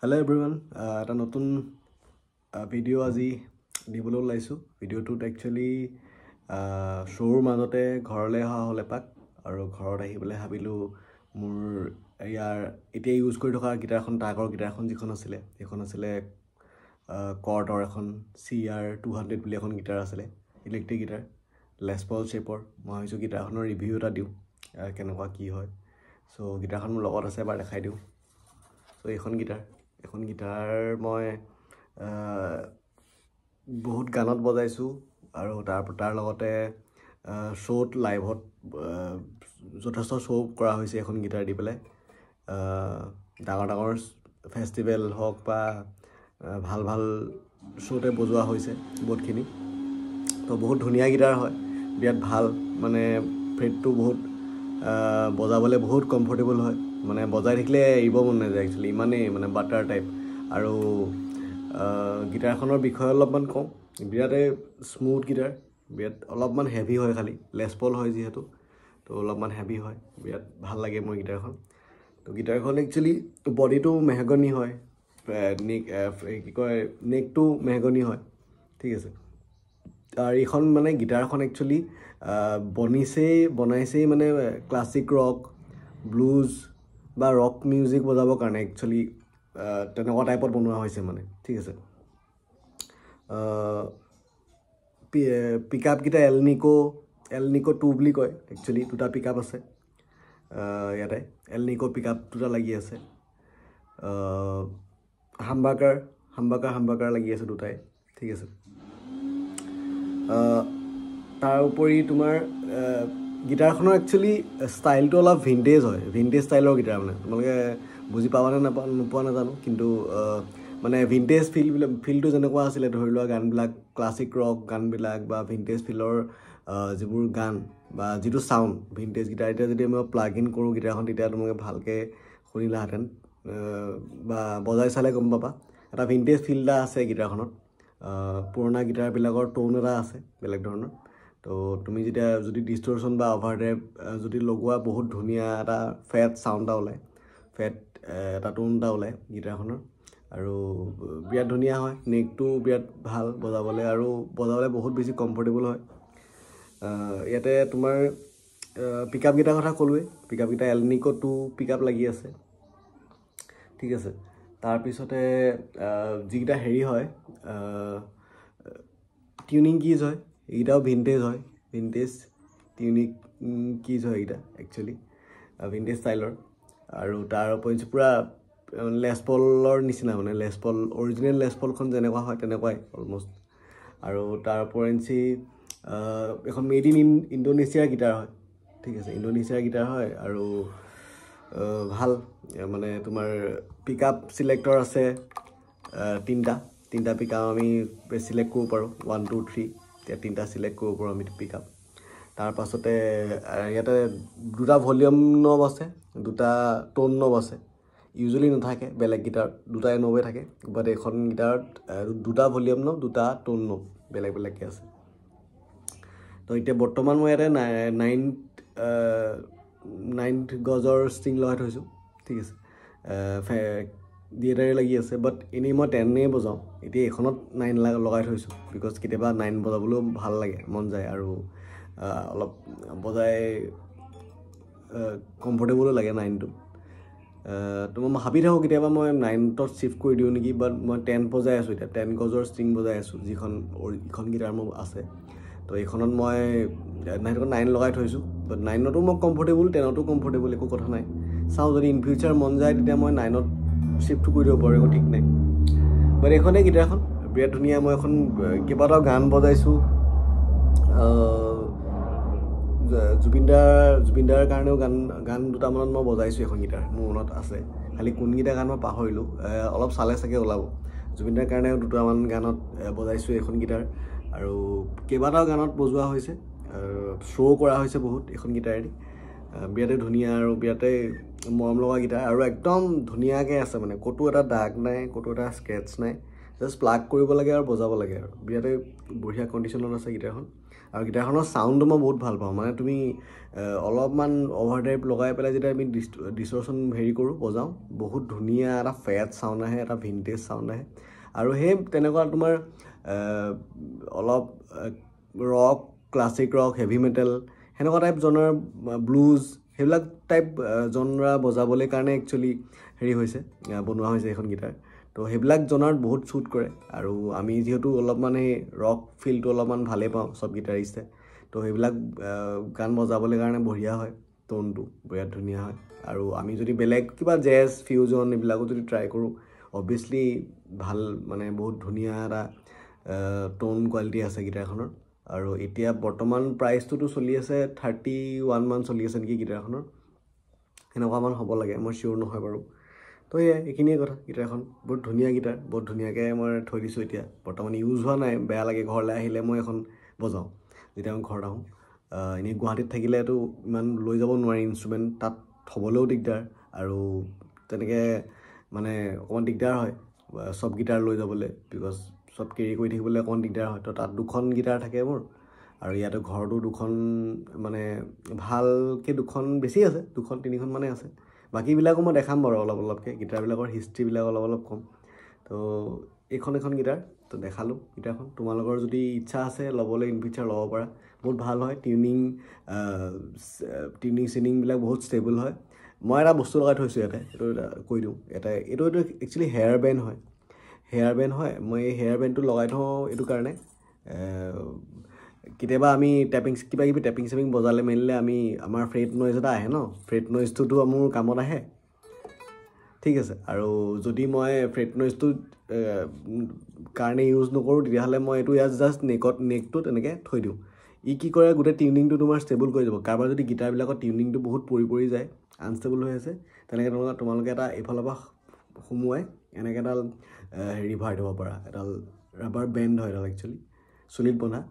Hello everyone, এটা নতুন video আজি দিবলৈ ওলাইছো। ভিডিওটোত একচুয়ালি শোৰ মাজতে ঘৰলৈ অহা হ'ল এপাক আৰু ঘৰত আহিবলৈ ভাবিলো মোৰ ইয়াৰ এতিয়া ইউজ কৰি থকা গিটাৰখন টাগৰ গিটাৰখন যিখন আছিলে সেইখন আছিলে কৰ্ডৰ এখন CR 200 বুলি এখন গিটাৰ আছিলে ইলেক্ট্ৰিক গিটাৰ লেছ পল শেপৰ। মই ভাবিছো গিটাৰখনৰ ৰিভিউ এটা দিওঁ কেনেকুৱা কি হয়। সো গিটাৰখন মোৰ লগত আছে এবাৰ দেখাই দিওঁ। সো এখন গিটাৰ মই বহুত গানত বজাইছো আৰু তাৰ লগতে শ্ব'ত লাইভত যথেষ্ট শ্ব' কৰা হৈছে এখন গিটাৰ দি পেলাই। ডাঙৰ ফেষ্টিভেল হওক বা ভাল শ্ব'তে বজোৱা হৈছে বহুতখিনি। তো বহুত ধুনীয়া গিটাৰ হয়, বিৰাট ভাল, মানে ফ্ৰেটটো বহুত বজাবলৈ বহুত কমফৰ্টেবল হয়, মানে বজাই থাকিলে এৰিব মন নাযায় একচুৱেলি, ইমানেই মানে বাটাৰ টাইপ। আৰু গিটাৰখনৰ বিষয়ে অলপমান কওঁ, বিৰাটেই স্মুথ গিটাৰ, বিৰাট অলপমান হেভি হয়, খালি লেছ পল হয় যিহেতু, তো অলপমান হেভি হয়, বিৰাট ভাল লাগে মোৰ গিটাৰখন। তো গিটাৰখন একচুৱেলি বডিটো মেহগনি হয়, কি কয় নেকটো মেহগনি হয়, ঠিক আছে। আৰু এইখন মানে গিটাৰখন একচুৱেলি বনাইছেই মানে ক্লাছিক ৰক, ব্লুজ বা ৰক মিউজিক বজাবৰ কাৰণে একচুৱেলি তেনেকুৱা টাইপত বনোৱা হৈছে মানে, ঠিক আছে। পিক আপকেইটা এলনিকো 2 বুলি কয় একচুৱেলি। দুটা পিক আপ আছে ইয়াতে, এলনিকো পিক আপ দুটা লাগি আছে। হাম্বাকাৰ লাগি আছে দুটাই, ঠিক আছে। তাৰ উপৰি তোমাৰ গিটাৰখনৰ একচুৱেলি ষ্টাইলটো অলপ ভিণ্টেজ হয়, ভিণ্টেজ ষ্টাইলৰ গিটাৰ। মানে তোমালোকে বুজি পাবানে নোপোৱা নাজানো, কিন্তু মানে ভিণ্টেজ ফিলটো যেনেকুৱা আছিলে, ধৰি লোৱা গানবিলাক ক্লাছিক ৰক গানবিলাক বা ভিণ্টেজ ফিলৰ যিবোৰ গান বা যিটো চাউণ্ড ভিণ্টেজ গিটাৰ, এতিয়া যদি মই প্লাগ ইন কৰোঁ গিটাৰখন, তেতিয়া তোমালোকে ভালকৈ শুনিলাহেঁতেন বা বজাই চালে গম পাবা এটা ভিণ্টেজ ফিল এটা আছে গিটাৰখনত। পুৰণা গিটাৰবিলাকৰ টোন এটা আছে বেলেগ ধৰণৰ। তো তুমি যদি ডিষ্টৰশ্যন বা অভাৰড্ৰাইভ যদি লগোৱা, বহুত ধুনীয়া এটা ফেট চাউণ্ড এটা ওলায়, ফেট এটা টোন এটা ওলায় গিটাৰখনৰ, আৰু বিৰাট ধুনীয়া হয়। নেকটো বিৰাট ভাল বজাবলৈ, আৰু বজাবলৈ বহুত বেছি কমফৰ্টেবল হয়। ইয়াতে তোমাৰ পিক আপকেইটাৰ কথা ক'লোৱেই, পিক আপকেইটা এলনিকো 2 পিক আপ লাগি আছে, ঠিক আছে। তাৰপিছতে যিকেইটা হেৰি হয় টিউনিং কিজ হয়, এইকেইটাও ভিণ্টেজ হয়, ভিণ্টেজ টিউনিং কিজ হয় এইকেইটা একচুৱেলি, ভিণ্টেজ ষ্টাইলৰ। আৰু তাৰ উপৰিঞ্চি পূৰা লেছ পলৰ নিচিনা, মানে লেছ পল অৰিজিনেল লেছ পলখন যেনেকুৱা হয় তেনেকুৱাই অলমষ্ট। আৰু তাৰ উপৰিঞ্চি এখন মেড ইন ইণ্ডোনেছিয়াৰ গিটাৰ হয়, ঠিক আছে, ইণ্ডোনেছিয়াৰ গিটাৰ হয়। আৰু ভাল, মানে তোমাৰ পিক আপ চিলেক্টৰ আছে তিনিটা পিক আপ আমি চিলেক্ট কৰিব পাৰোঁ, 1 2 3, এতিয়া 3টা চিলেক্ট কৰিব পাৰোঁ আমি পিক আপ। তাৰপাছতে ইয়াতে দুটা ভলিউম নব আছে, দুটা টোন নব আছে। ইউজুৱেলি নাথাকে বেলেগ গিটাৰত, দুটাই নবে থাকে, বাট এইখন গিটাৰত দুটা ভলিউম নব, দুটা টোন নব বেলেগকৈ আছে। তো এতিয়া বৰ্তমান মই ইয়াতে 9th গজৰ ষ্ট্ৰিং লগাই থৈছোঁ, ঠিক আছে। ডিএটাৰে লাগি আছে, বাট এনেই মই 10 বজাওঁ। এতিয়া এইখনত 9 লগাই থৈছোঁ, বিকজ কেতিয়াবা 9 বজাবলৈও ভাল লাগে, মন যায়, আৰু অলপ বজাই কমফৰ্টেবলো লাগে 9টো। তো মই ভাবি থাকোঁ কেতিয়াবা মই 9ত শ্বিফ্ট কৰি দিওঁ নেকি, বাট মই 10 বজাই আছোঁ এতিয়া, 10 গজৰ ষ্ট্ৰিং বজাই আছোঁ, ইখন গিটাৰ মোৰ আছে। তো এইখনত মই 9 লগাই থৈছোঁ, বাট 9তো মই কমফৰ্টেবল, 10তো কমফৰ্টেবল, একো কথা নাই। চাওঁ যদি ইন ফিউচাৰ মন যায় তেতিয়া মই 9ত শ্বিফ্ট কৰি দিব পাৰোঁ, একো ঠিক নাই। বাট এইখনেই গিটাৰখন বিৰাট ধুনীয়া। মই এখন কেইবাটাও গান বজাইছোঁ, জুবিনদাৰ কাৰণেও গান দুটামানত মই বজাইছোঁ এখন গিটাৰ, মোৰ মনত আছে, খালি কোনকেইটা গান মই পাহৰিলোঁ, অলপ চালে চাগে ওলাব। জুবিনদাৰ কাৰণেও দুটামান গানত বজাইছোঁ এখন গিটাৰ, আৰু কেইবাটাও গানত বজোৱা হৈছে, শ্ব' কৰা হৈছে বহুত এইখন গিটাৰেদি। বিৰাটেই ধুনীয়া আৰু বিৰাটেই মৰম লগা গিটাৰ, আৰু একদম ধুনীয়াকৈ আছে, মানে ক'তো এটা দাগ নাই, ক'তো এটা স্ক্ৰেচ নাই, জাষ্ট প্লাগ কৰিব লাগে আৰু বজাব লাগে আৰু বিৰাটেই বঢ়িয়া কণ্ডিশ্যনত আছে গিটাৰখন আৰু গিটাৰখনৰ চাউণ্ডটো মই বহুত ভাল পাওঁ মানে তুমি অলপমান অভাৰড্ৰাইভ লগাই পেলাই যেতিয়া আমি ডিষ্টৰশ্যন হেৰি কৰোঁ বজাওঁ বহুত ধুনীয়া এটা ফেট চাউণ্ড আহে এটা ভিনটেজ চাউণ্ড আহে আৰু সেই তেনেকুৱা তোমাৰ অলপ rock classic rock heavy metal সেনেকুৱা টাইপ জনাৰ ব্লুজ সেইবিলাক টাইপ জনৰা বজাবলৈ কাৰণে একচুৱেলি হেৰি হৈছে বনোৱা হৈছে এইখন গিটাৰ তো সেইবিলাক জনাৰত বহুত শ্বুট কৰে আৰু আমি যিহেতু অলপমান সেই ৰক ফিলটো অলপমান ভালেই পাওঁ চব গিটাৰিষ্টে তো সেইবিলাক গান বজাবলৈ কাৰণে বঢ়িয়া হয় টোনটো বিৰাট ধুনীয়া হয় আৰু আমি যদি বেলেগ কিবা জেজ ফিউজন এইবিলাকো যদি ট্ৰাই কৰোঁ অবভিয়াছলি ভাল মানে বহুত ধুনীয়া এটা টোন কোৱালিটি আছে গিটাৰখনৰ আৰু এতিয়া বৰ্তমান প্ৰাইচটোতো চলি আছে 31 মান চলি আছে নেকি গিটাৰখনৰ সেনেকুৱামান হ'ব লাগে মই চিয়'ৰ নহয় বাৰু তো এইখিনিয়ে কথা গিটাৰখন বহুত ধুনীয়া গিটাৰ বহুত ধুনীয়াকৈ মই থৈ দিছোঁ এতিয়া বৰ্তমান ইউজ হোৱা নাই বেয়া লাগে ঘৰলৈ আহিলে মই এখন বজাওঁ যেতিয়া মই ঘৰত আহোঁ এনেই গুৱাহাটীত থাকিলেতো ইমান লৈ যাব নোৱাৰি ইনষ্ট্ৰুমেণ্ট তাত থ'বলৈও দিগদাৰ আৰু তেনেকৈ মানে অকণমান দিগদাৰ হয় চব গিটাৰ লৈ যাবলৈ বিকজ চব কেৰি কৰি থাকিবলৈ অকণমান দিগদাৰ হয় তো তাত 2খন গিটাৰ থাকে মোৰ আৰু ইয়াতে ঘৰতো 2খন মানে ভালকৈ 2খন বেছি আছে 2খন 3খন মানে আছে বাকীবিলাকো মই দেখাম বাৰু অলপকৈ গিটাৰবিলাকৰ হিষ্ট্ৰীবিলাক অলপ ক'ম তো এখন গিটাৰ তো দেখালোঁ গিটাৰখন তোমালোকৰ যদি ইচ্ছা আছে ল'বলৈ ইন ফিউচাৰ ল'ব পাৰা বহুত ভাল হয় টিউনিং চিনিংবিলাক বহুত ষ্টেবল হয় মই এটা বস্তু লগাই থৈছোঁ ইয়াতে এইটো কৈ দিওঁ এইটো একচুৱেলি হেয়াৰ বেণ্ড হয় মই এই হেয়াৰ বেণ্ডটো লগাই থওঁ এইটো কাৰণে কেতিয়াবা আমি কিবা কিবি টেপিং চেপিং বজালে মেলিলে আমাৰ ফ্ৰেট নইজ এটা আহে ন ফ্ৰেট নইজটোতো মোৰ কামত আহে ঠিক আছে আৰু যদি মই ফ্ৰেট নইজটো কাৰণে ইউজ নকৰোঁ তেতিয়াহ'লে মই এইটো ইয়াত জাষ্ট নেকটো তেনেকৈ থৈ দিওঁ কি কৰে গোটেই টিউনিংটো তোমাৰ ষ্টেবল কৰি যাব কাৰোবাৰ যদি গিটাৰবিলাকৰ টিউনিংটো বহুত পৰি যায় আনষ্টেবল হৈ আছে তেনেকৈ তোমালোকে এটা এইফালৰ পৰা সোমোৱাই এনেকৈ এডাল হেৰি ভৰাই দিব পাৰা এডাল ৰাবাৰ বেণ্ড হয় এডাল একচুৱেলি চুলিত বন্ধা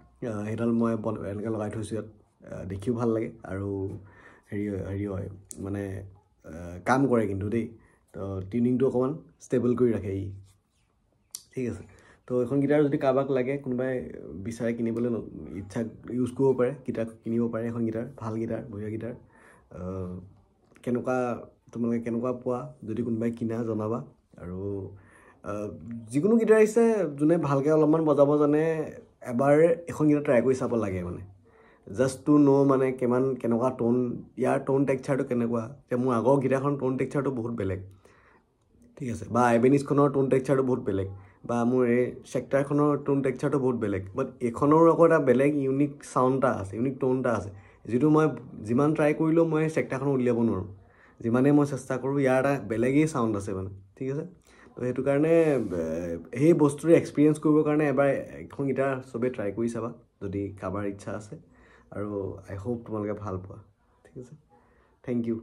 সেইডাল মই এনেকৈ লগাই থৈছোঁ ইয়াত দেখিও ভাল লাগে আৰু হেৰি হয় মানে কাম কৰে কিন্তু দেই তো টিউনিংটো অকণমান ষ্টেবল কৰি ৰাখে ঠিক আছে তো এখন গিটাৰ যদি কাৰোবাক লাগে কোনোবাই বিচাৰে কিনিবলৈ ইচ্ছা ইউজ কৰিব পাৰে গিটাৰ কিনিব পাৰে এখন গিটাৰ ভাল গিটাৰ বঢ়িয়া গিটাৰ তোমালোকে কেনেকুৱা পোৱা যদি কোনোবাই কিনা জনাবা আৰু যিকোনো গিটাৰিষ্টে যোনে ভালকৈ অলপমান বজাব জানে এবাৰ এখন গিটাৰ ট্ৰাই কৰি চাব লাগে মানে জাষ্ট টু ন' মানে কেনেকুৱা টোন ইয়াৰ টোন টেক্সাৰটো কেনেকুৱা এতিয়া মোৰ আগৰ গিটাৰখন টোন টেক্সাৰটো বহুত বেলেগ ঠিক আছে বা এবেনিছখনৰ টোন টেক্সাৰটো বহুত বেলেগ বা মোৰ এই চেক্টাৰখনৰ টোন টেক্সাৰটো বহুত বেলেগ বাট এইখনৰো আকৌ এটা বেলেগ ইউনিক চাউণ্ড এটা আছে ইউনিক টোন এটা আছে যিটো মই যিমান ট্ৰাই কৰিলেও মই চেক্টাৰখন উলিয়াব নোৱাৰোঁ যিমানেই মই চেষ্টা কৰোঁ ইয়াৰ এটা বেলেগেই চাউণ্ড আছে মানে ঠিক আছে তো সেইটো কাৰণে সেই বস্তুটো এক্সপিৰিয়েঞ্চ কৰিবৰ কাৰণে এবাৰ এখন গিটাৰ চবেই ট্ৰাই কৰি চাবা যদি কাৰোবাৰ ইচ্ছা আছে আৰু আই হোপ তোমালোকে ভাল পোৱা ঠিক আছে থেংক ইউ